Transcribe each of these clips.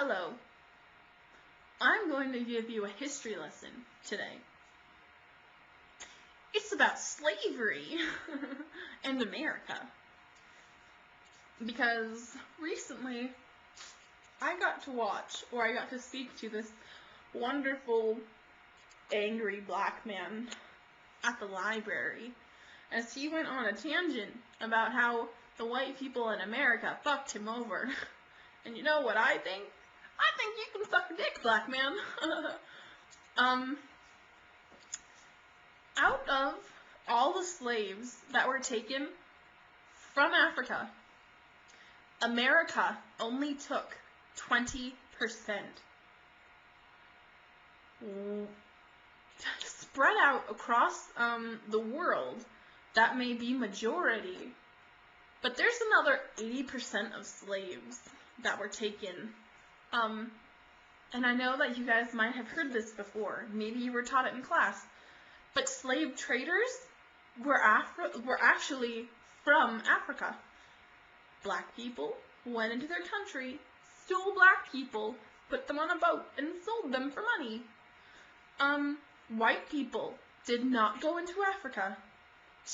Hello. I'm going to give you a history lesson today. It's about slavery in America. Because recently I got to speak to this wonderful, angry black man at the library as he went on a tangent about how the white people in America fucked him over. And you know what I think? I think you can suck a dick, black man. Out of all the slaves that were taken from Africa, America only took 20%. Spread out across the world, that may be majority, but there's another 80% of slaves that were taken. And I know that you guys might have heard this before. Maybe you were taught it in class. But slave traders were actually from Africa. Black people went into their country, stole black people, put them on a boat, and sold them for money. White people did not go into Africa,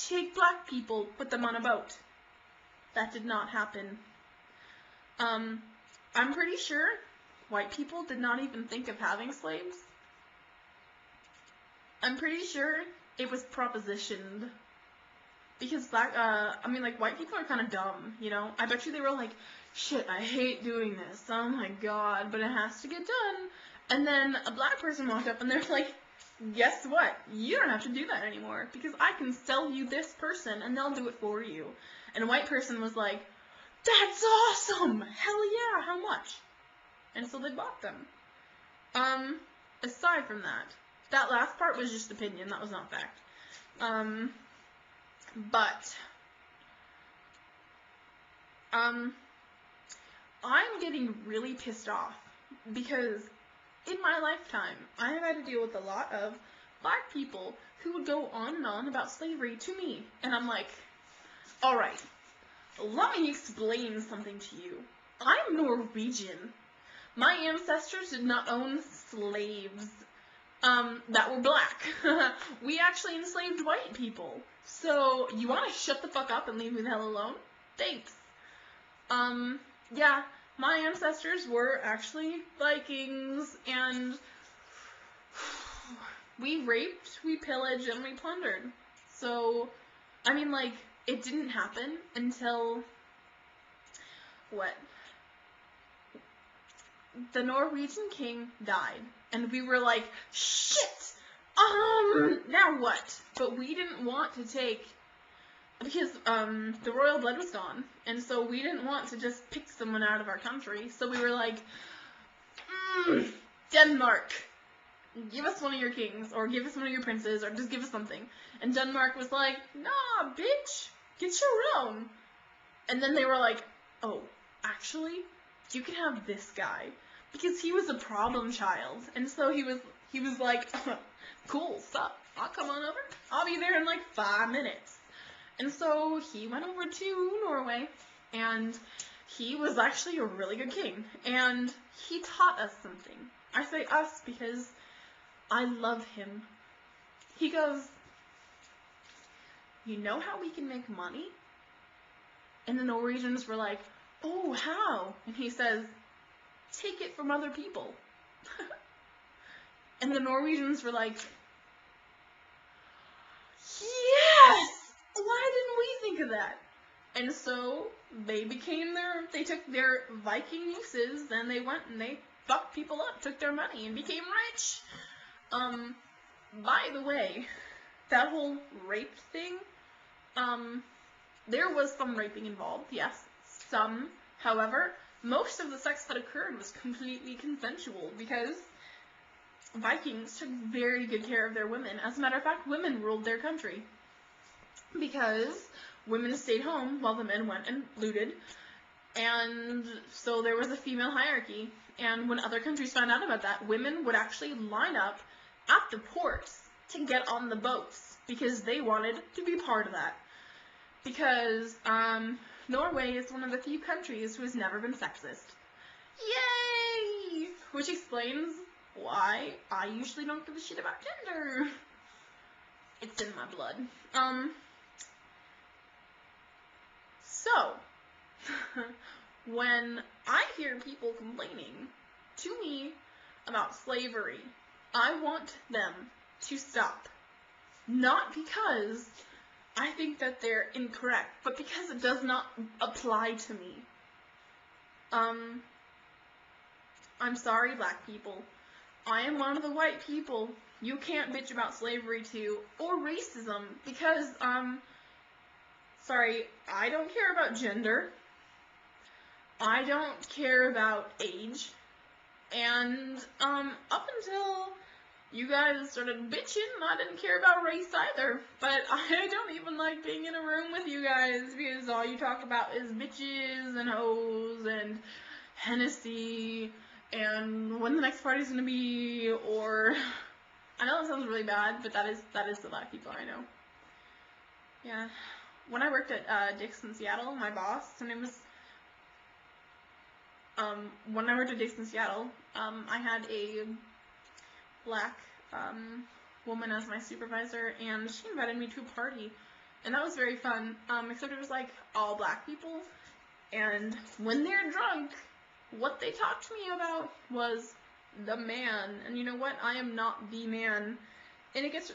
take black people, put them on a boat. That did not happen. I'm pretty sure white people did not even think of having slaves. I'm pretty sure it was propositioned. Because white people are kind of dumb, you know? I bet you they were like, shit, I hate doing this. Oh my god, but it has to get done. And then a black person walked up and they're like, guess what? You don't have to do that anymore. Because I can sell you this person and they'll do it for you. And a white person was like, that's awesome! Hell yeah, how much? And so they bought them. Aside from that last part was just opinion, that was not fact. I'm getting really pissed off because in my lifetime, I have had to deal with a lot of black people who would go on and on about slavery to me. And I'm like, alright, let me explain something to you. I'm Norwegian. My ancestors did not own slaves that were black. We actually enslaved white people. So, you want to shut the fuck up and leave me the hell alone? Thanks. Yeah, my ancestors were actually Vikings, and we raped, we pillaged, and we plundered. So, it didn't happen until, the Norwegian king died, and we were like, shit, now what? But we didn't want to take, because, the royal blood was gone, and so we didn't want to just pick someone out of our country, so we were like, Denmark, give us one of your kings, or give us one of your princes, or just give us something. And Denmark was like, nah, bitch, get your own. And then they were like, oh, actually, you can have this guy, because he was a problem child, and so he was like, cool, sup, I'll come on over, I'll be there in like 5 minutes. And so he went over to Norway, and he was actually a really good king, and he taught us something. I say us because I love him. He goes, you know how we can make money? And the Norwegians were like, oh, how? And he says, take it from other people. And the Norwegians were like, yes! Why didn't we think of that? And so they took their Viking uses, and they went and they fucked people up, took their money, and became rich. By the way, that whole rape thing, there was some raping involved, yes, some. However, most of the sex that occurred was completely consensual because Vikings took very good care of their women. As a matter of fact, women ruled their country because women stayed home while the men went and looted, and so there was a female hierarchy. And when other countries found out about that, women would actually line up at the ports to get on the boats because they wanted to be part of that. Because Norway is one of the few countries who has never been sexist. Yay! which explains why I usually don't give a shit about gender. It's in my blood. So, when I hear people complaining to me about slavery, I want them to stop. Not because I think that they're incorrect, but because it does not apply to me. I'm sorry, black people. I am one of the white people you can't bitch about slavery to, or racism, because, sorry, I don't care about gender. I don't care about age. And, up until you guys started bitching, I didn't care about race either. But I don't even like being in a room with you guys, because all you talk about is bitches and hoes and Hennessy and when the next party's gonna be, or I know that sounds really bad, but that is the black people I know. Yeah. When I worked at Dick's in Seattle, my boss, her name was when I worked at Dick's in Seattle, I had a black woman as my supervisor, and she invited me to a party, and that was very fun, except it was like all black people, and when they're drunk, what they talked to me about was the man, and you know what, I am not the man, and it gets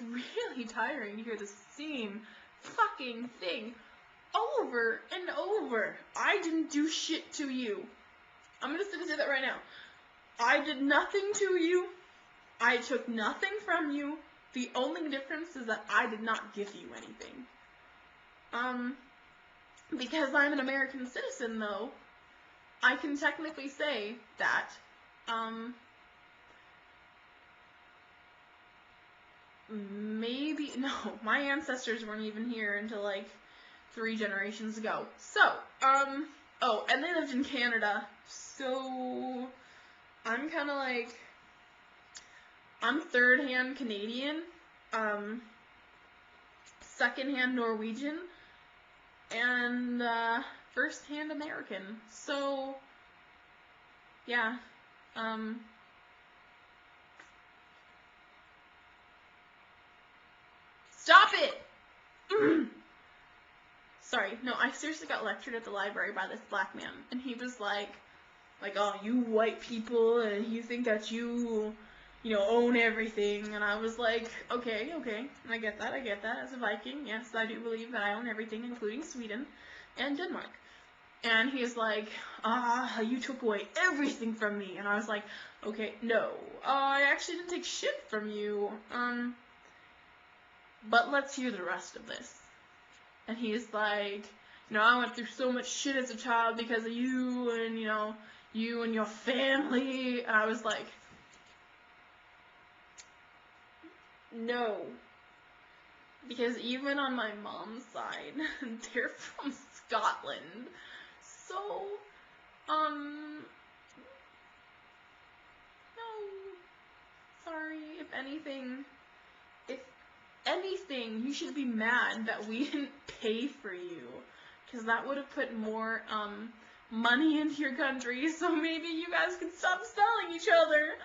really tiring to hear the same fucking thing over and over. I didn't do shit to you. I'm just gonna say that right now. I did nothing to you. I took nothing from you. The only difference is that I did not give you anything. Because I'm an American citizen, though, I can technically say that, no, my ancestors weren't even here until, like, 3 generations ago. So, oh, and they lived in Canada, so I'm kind of like, I'm third-hand Canadian, second-hand Norwegian, and, first-hand American. So, yeah, stop it! Sorry, no, I seriously got lectured at the library by this black man, and he was like, oh, you white people, and you think that you own everything, and I was like, okay, I get that, as a Viking, yes, I do believe that I own everything, including Sweden and Denmark. And he's like, you took away everything from me, and I was like, okay, no, I actually didn't take shit from you, but let's hear the rest of this. And he's like, I went through so much shit as a child because of you, and, you and your family, and I was like, no, because even on my mom's side, they're from Scotland, so, no, sorry, if anything, you should be mad that we didn't pay for you, because that would have put more, money into your country, so maybe you guys could stop selling each other.